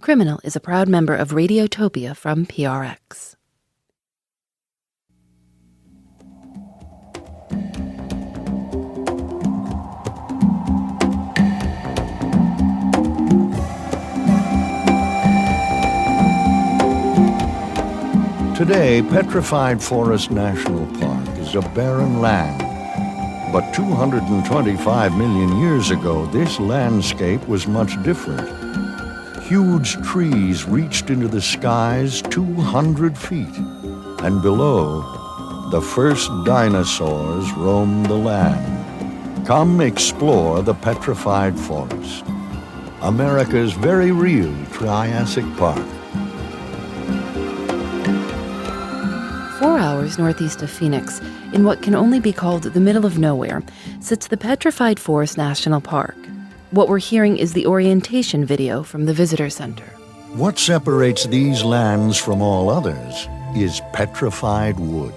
Criminal is a proud member of Radiotopia from PRX. Today, Petrified Forest National Park is a barren land. But 225 million years ago, this landscape was much different. Huge trees reached into the skies 200 feet, and below, the first dinosaurs roamed the land. Come explore the Petrified Forest, America's very real Triassic Park. 4 hours northeast of Phoenix, in what can only be called the middle of nowhere, sits the Petrified Forest National Park. What we're hearing is the orientation video from the visitor center. What separates these lands from all others is petrified wood.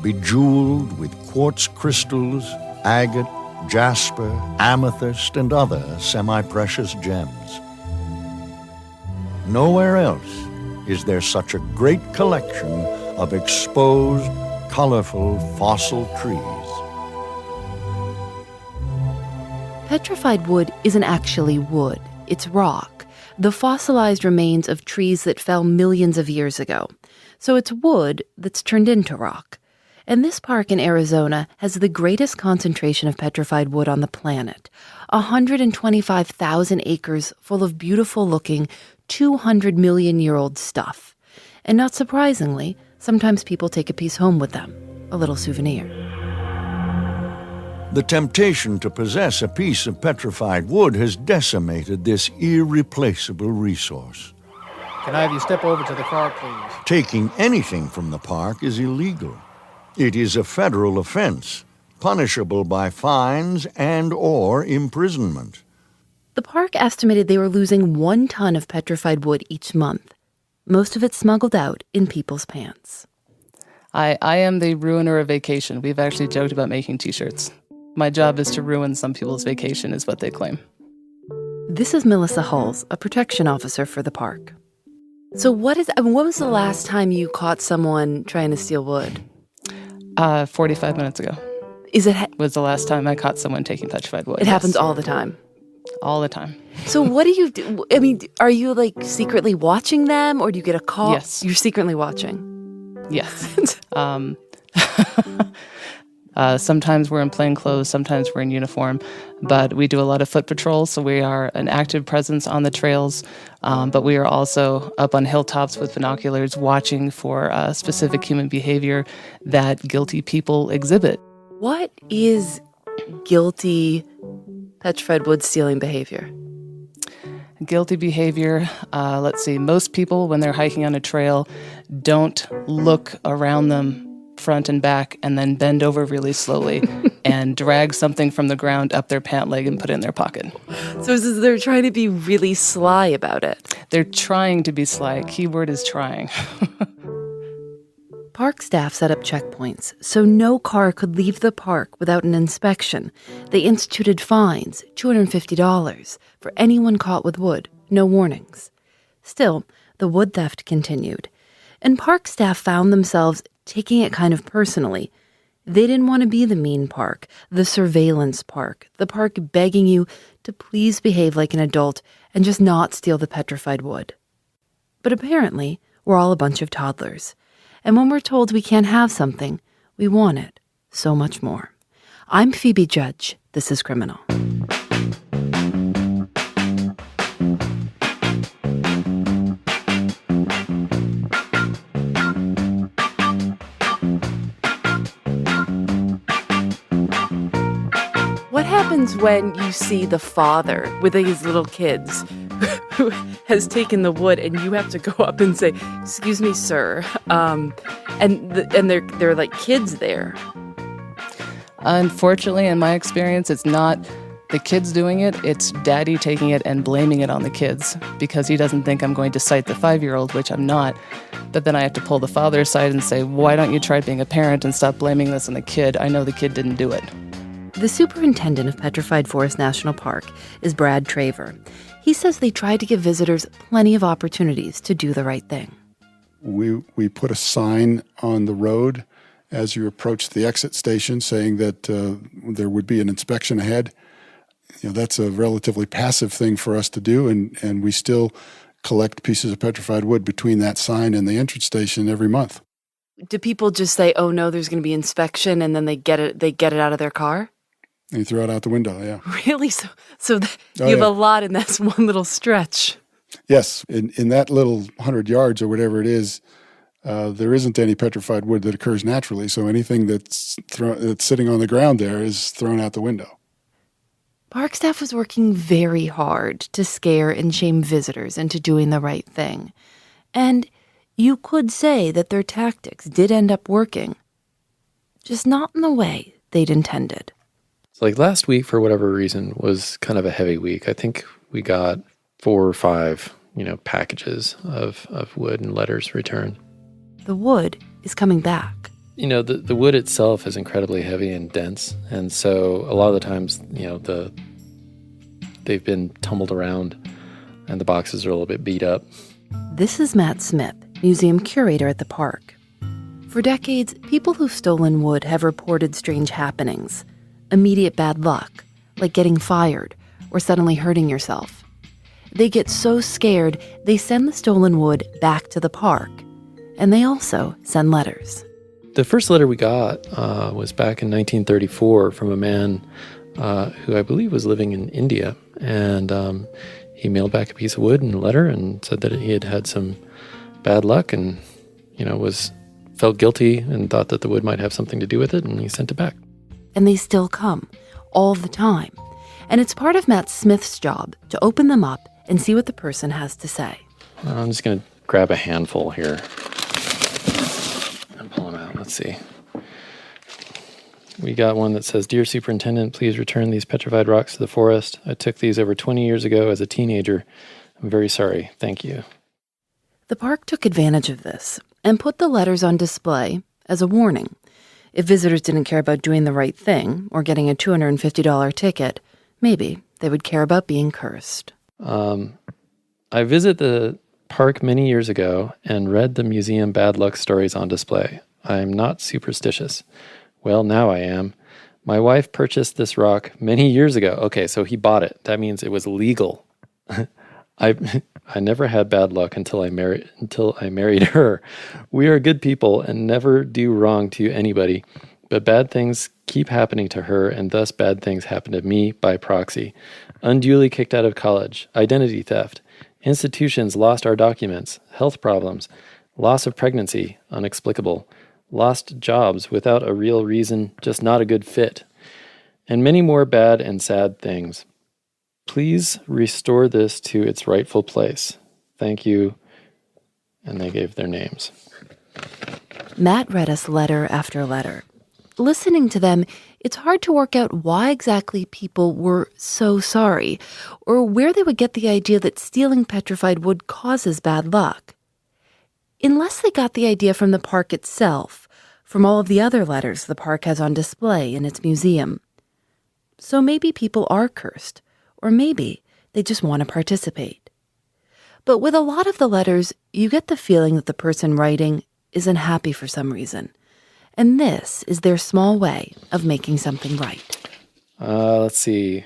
Bejeweled with quartz crystals, agate, jasper, amethyst, and other semi-precious gems. Nowhere else is there such a great collection of exposed, colorful fossil trees. Petrified wood isn't actually wood, it's rock, the fossilized remains of trees that fell millions of years ago. So it's wood that's turned into rock. And this park in Arizona has the greatest concentration of petrified wood on the planet, 125,000 acres full of beautiful-looking, 200-million-year-old stuff. And not surprisingly, sometimes people take a piece home with them, a little souvenir. The temptation to possess a piece of petrified wood has decimated this irreplaceable resource. Can I have you step over to the car, please? Taking anything from the park is illegal. It is a federal offense, punishable by fines and/or imprisonment. The park estimated they were losing 1 ton of petrified wood each month, most of it smuggled out in people's pants. I am the ruiner of vacation. We've actually joked about making T-shirts. My job is to ruin some people's vacation, is what they claim. This is Melissa Hulls, a protection officer for the park. So when was the last time you caught someone trying to steal wood? 45 minutes ago. Was the last time I caught someone taking petrified wood. It happens all the time. All the time. So what do you do? I mean, are you like secretly watching them, or do you get a call? Yes. You're secretly watching? Yes. Sometimes we're in plain clothes, sometimes we're in uniform, but we do a lot of foot patrols, so we are an active presence on the trails, but we are also up on hilltops with binoculars watching for specific human behavior that guilty people exhibit. What is guilty petrified wood stealing behavior? Guilty behavior, let's see, most people when they're hiking on a trail don't look around them front and back and then bend over really slowly and drag something from the ground up their pant leg and put it in their pocket. So they're trying to be really sly about it. They're trying to be sly. Keyword is trying. Park staff set up checkpoints so no car could leave the park without an inspection. They instituted fines, $250, for anyone caught with wood, no warnings. Still, the wood theft continued. And park staff found themselves taking it kind of personally. They didn't want to be the mean park, the surveillance park, the park begging you to please behave like an adult and just not steal the petrified wood. But apparently, we're all a bunch of toddlers. And when we're told we can't have something, we want it so much more. I'm Phoebe Judge. This is Criminal. What happens when you see the father with these little kids who has taken the wood and you have to go up and say, "Excuse me, sir," and they're like kids there? Unfortunately, in my experience, it's not the kids doing it, it's daddy taking it and blaming it on the kids because he doesn't think I'm going to cite the 5-year-old, which I'm not. But then I have to pull the father aside and say, why don't you try being a parent and stop blaming this on the kid? I know the kid didn't do it. The superintendent of Petrified Forest National Park is Brad Traver. He says they tried to give visitors plenty of opportunities to do the right thing. We put a sign on the road as you approach the exit station saying that there would be an inspection ahead. That's a relatively passive thing for us to do, and we still collect pieces of petrified wood between that sign and the entrance station every month. Do people just say, "Oh no, there's going to be inspection," and then they get it out of their car? And you throw it out the window, yeah. Really? So you have a lot in that one little stretch. Yes. In that little 100 yards or whatever it is, there isn't any petrified wood that occurs naturally. So anything that's sitting on the ground there is thrown out the window. Park staff was working very hard to scare and shame visitors into doing the right thing. And you could say that their tactics did end up working, just not in the way they'd intended. So like last week, for whatever reason, was kind of a heavy week. I think we got 4 or 5, packages of wood and letters returned. The wood is coming back. The wood itself is incredibly heavy and dense. And so a lot of the times, they've been tumbled around and the boxes are a little bit beat up. This is Matt Smith, museum curator at the park. For decades, people who've stolen wood have reported strange happenings. Immediate bad luck, like getting fired or suddenly hurting yourself. They get so scared, they send the stolen wood back to the park. And they also send letters. The first letter we got was back in 1934 from a man who I believe was living in India. And he mailed back a piece of wood and a letter and said that he had had some bad luck and, felt guilty and thought that the wood might have something to do with it, and he sent it back. And they still come, all the time. And it's part of Matt Smith's job to open them up and see what the person has to say. I'm just going to grab a handful here and pull them out. Let's see. We got one that says, "Dear Superintendent, please return these petrified rocks to the forest. I took these over 20 years ago as a teenager. I'm very sorry. Thank you." The park took advantage of this and put the letters on display as a warning. If visitors didn't care about doing the right thing or getting a $250 ticket, maybe they would care about being cursed. I visited the park many years ago and read the museum bad luck stories on display. I am not superstitious. Well, now I am. My wife purchased this rock many years ago. Okay, so he bought it. That means it was legal. I never had bad luck until I married her. We are good people and never do wrong to anybody, but bad things keep happening to her, and thus bad things happen to me by proxy. Unduly kicked out of college, identity theft, institutions lost our documents, health problems, loss of pregnancy, unexplicable, lost jobs without a real reason, just not a good fit, and many more bad and sad things. Please restore this to its rightful place. Thank you. And they gave their names. Matt read us letter after letter. Listening to them, it's hard to work out why exactly people were so sorry, or where they would get the idea that stealing petrified wood causes bad luck. Unless they got the idea from the park itself, from all of the other letters the park has on display in its museum. So maybe people are cursed. Or maybe they just want to participate. But with a lot of the letters, you get the feeling that the person writing isn't happy for some reason. And this is their small way of making something right. Let's see.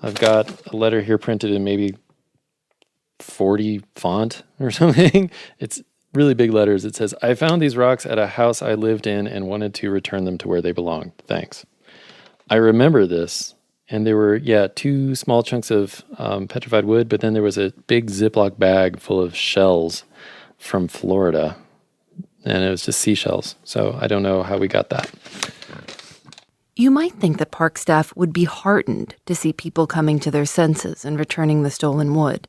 I've got a letter here printed in maybe 40 font or something. It's really big letters. It says, "I found these rocks at a house I lived in and wanted to return them to where they belonged. Thanks." I remember this. And there were, 2 small chunks of petrified wood, but then there was a big Ziploc bag full of shells from Florida. And it was just seashells. So I don't know how we got that. You might think that park staff would be heartened to see people coming to their senses and returning the stolen wood.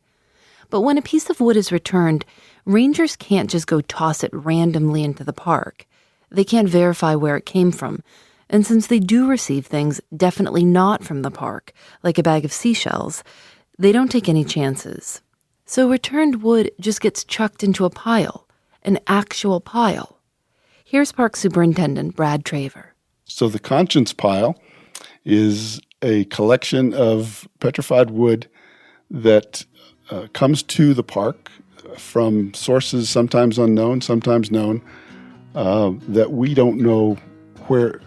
But when a piece of wood is returned, rangers can't just go toss it randomly into the park. They can't verify where it came from. And since they do receive things definitely not from the park, like a bag of seashells, they don't take any chances. So returned wood just gets chucked into a pile, an actual pile. Here's Park Superintendent Brad Traver. So the conscience pile is a collection of petrified wood that comes to the park from sources sometimes unknown, sometimes known, that we don't know where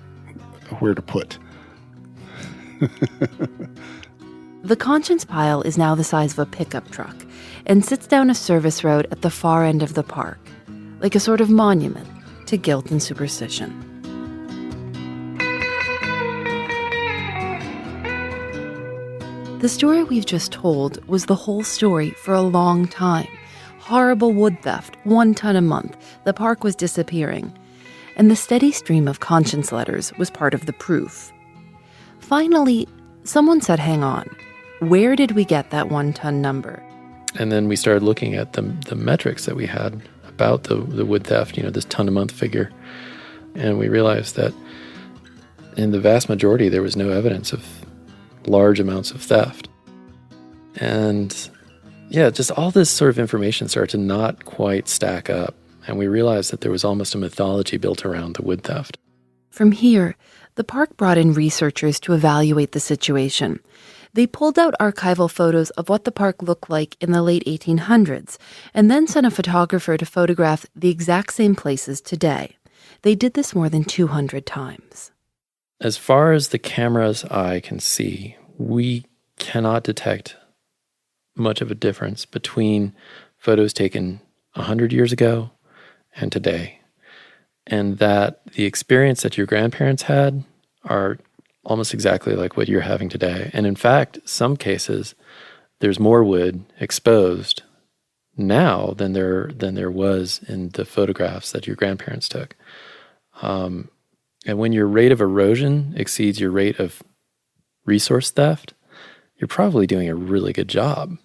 to put. The Conscience pile is now the size of a pickup truck and sits down a service road at the far end of the park, like a sort of monument to guilt and superstition. The story we've just told was the whole story for a long time. Horrible wood theft, 1 ton a month, the park was disappearing. And the steady stream of conscience letters was part of the proof. Finally, someone said, hang on, where did we get that 1 ton number? And then we started looking at the metrics that we had about the wood theft, this ton a month figure. And we realized that in the vast majority, there was no evidence of large amounts of theft. And just all this sort of information started to not quite stack up. And we realized that there was almost a mythology built around the wood theft. From here, the park brought in researchers to evaluate the situation. They pulled out archival photos of what the park looked like in the late 1800s, and then sent a photographer to photograph the exact same places today. They did this more than 200 times. As far as the camera's eye can see, we cannot detect much of a difference between photos taken 100 years ago and today. And that the experience that your grandparents had are almost exactly like what you're having today. And in fact, some cases, there's more wood exposed now than there was in the photographs that your grandparents took. And when your rate of erosion exceeds your rate of resource theft, you're probably doing a really good job.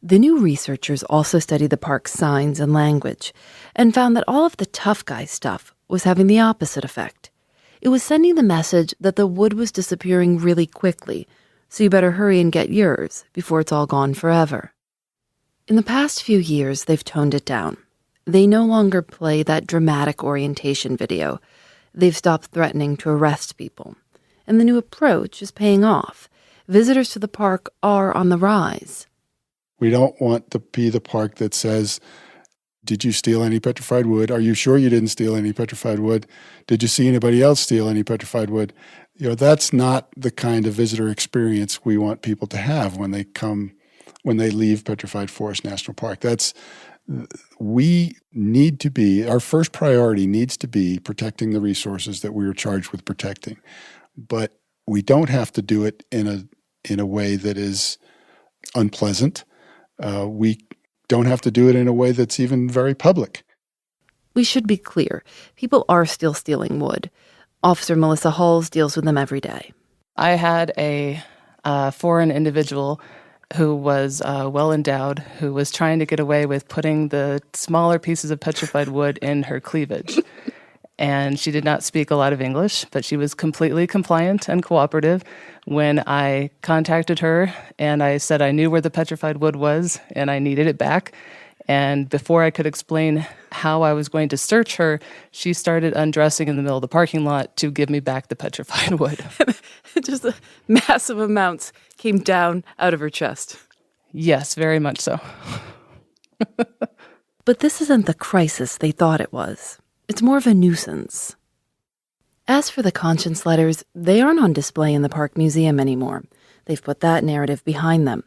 The new researchers also studied the park's signs and language and found that all of the tough guy stuff was having the opposite effect. It was sending the message that the wood was disappearing really quickly, so you better hurry and get yours before it's all gone forever. In the past few years, they've toned it down. They no longer play that dramatic orientation video. They've stopped threatening to arrest people. And the new approach is paying off. Visitors to the park are on the rise. We don't want to be the park that says, did you steal any petrified wood? Are you sure you didn't steal any petrified wood? Did you see anybody else steal any petrified wood? That's not the kind of visitor experience we want people to have when they leave Petrified Forest National Park. Our first priority needs to be protecting the resources that we are charged with protecting. But we don't have to do it in a way that is unpleasant. We don't have to do it in a way that's even very public. We should be clear. People are still stealing wood. Officer Melissa Halls deals with them every day. I had a foreign individual who was well-endowed, who was trying to get away with putting the smaller pieces of petrified wood in her cleavage. And she did not speak a lot of English, but she was completely compliant and cooperative. When I contacted her and I said I knew where the petrified wood was and I needed it back, and before I could explain how I was going to search her, she started undressing in the middle of the parking lot to give me back the petrified wood. Just massive amounts came down out of her chest. Yes, very much so. But this isn't the crisis they thought it was. It's more of a nuisance. As for the conscience letters, they aren't on display in the Park Museum anymore. They've put that narrative behind them.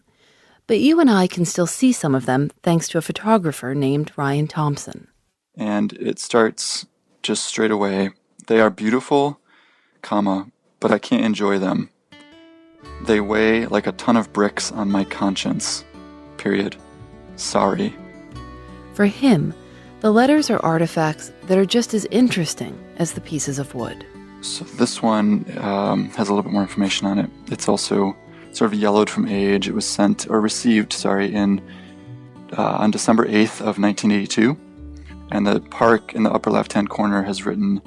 But you and I can still see some of them thanks to a photographer named Ryan Thompson. And it starts just straight away. They are beautiful, but I can't enjoy them. They weigh like a ton of bricks on my conscience. Period. Sorry. For him, the letters are artifacts that are just as interesting as the pieces of wood. So this one has a little bit more information on it. It's also sort of yellowed from age. It was received on December 8th of 1982. And the park in the upper left-hand corner has written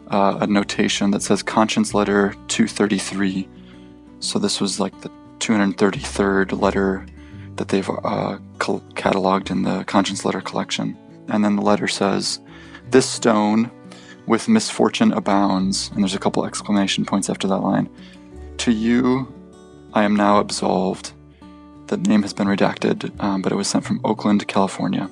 a notation that says Conscience Letter 233. So this was like the 233rd letter that they've cataloged in the Conscience Letter collection. And then the letter says, "This stone, with misfortune abounds, and there's a couple exclamation points after that line. To you, I am now absolved. The name has been redacted, but it was sent from Oakland, California.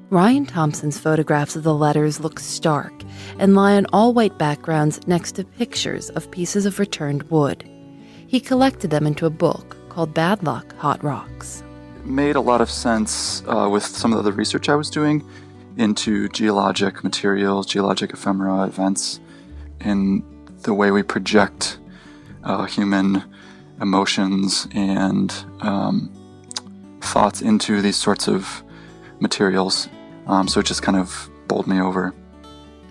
Ryan Thompson's photographs of the letters look stark and lie on all-white backgrounds next to pictures of pieces of returned wood. He collected them into a book called Bad Luck, Hot Rocks. It made a lot of sense with some of the research I was doing into geologic materials, geologic ephemera, events, and the way we project human emotions and thoughts into these sorts of materials. So it just kind of bowled me over.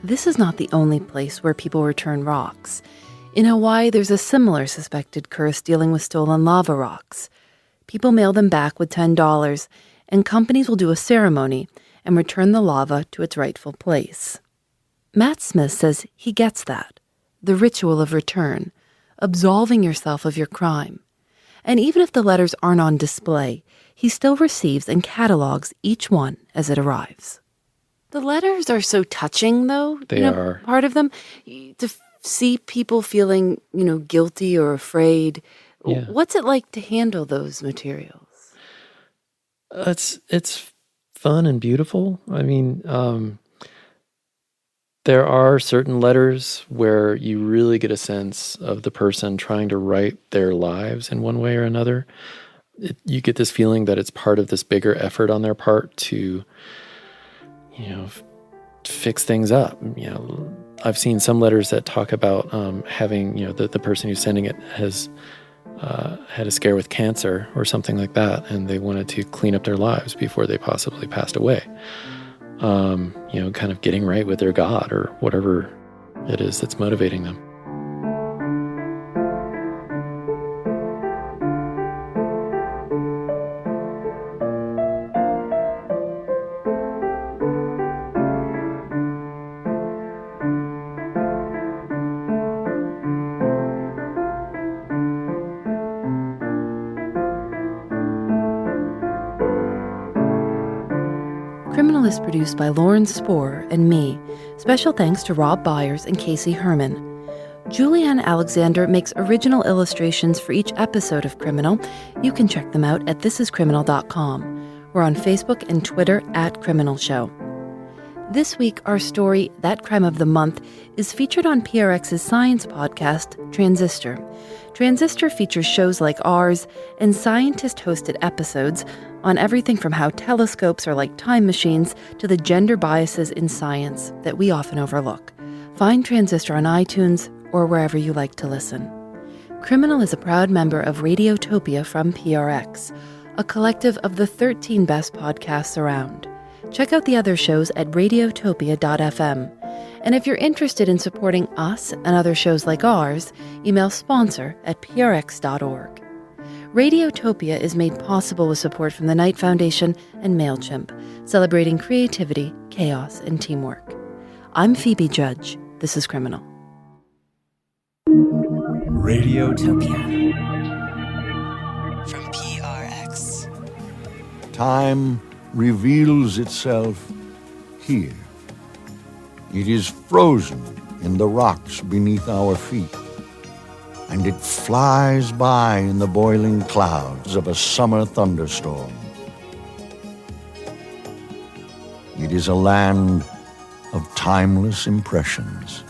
This is not the only place where people return rocks. In Hawaii, there's a similar suspected curse dealing with stolen lava rocks. People mail them back with $10, and companies will do a ceremony and return the lava to its rightful place. Matt Smith says he gets that, the ritual of return, absolving yourself of your crime. And even if the letters aren't on display, he still receives and catalogs each one as it arrives. The letters are so touching, though. They are. Part of them, to see people feeling, guilty or afraid. Yeah. What's it like to handle those materials? It's fun and beautiful. I mean, there are certain letters where you really get a sense of the person trying to write their lives in one way or another. You get this feeling that it's part of this bigger effort on their part to, fix things up. I've seen some letters that talk about having, the person who's sending it has had a scare with cancer or something like that, and they wanted to clean up their lives before they possibly passed away. Kind of getting right with their God or whatever it is that's motivating them. Criminal is produced by Lauren Spohr and me. Special thanks to Rob Byers and Casey Herman. Julianne Alexander makes original illustrations for each episode of Criminal. You can check them out at thisiscriminal.com. We're on Facebook and Twitter @Criminal Show. This week, our story, That Crime of the Month, is featured on PRX's science podcast, Transistor. Transistor features shows like ours and scientist-hosted episodes on everything from how telescopes are like time machines to the gender biases in science that we often overlook. Find Transistor on iTunes or wherever you like to listen. Criminal is a proud member of Radiotopia from PRX, a collective of the 13 best podcasts around. Check out the other shows at radiotopia.fm. And if you're interested in supporting us and other shows like ours, email sponsor@prx.org. Radiotopia is made possible with support from the Knight Foundation and MailChimp, celebrating creativity, chaos, and teamwork. I'm Phoebe Judge. This is Criminal. Radiotopia from PRX. Time reveals itself here. It is frozen in the rocks beneath our feet, and it flies by in the boiling clouds of a summer thunderstorm. It is a land of timeless impressions.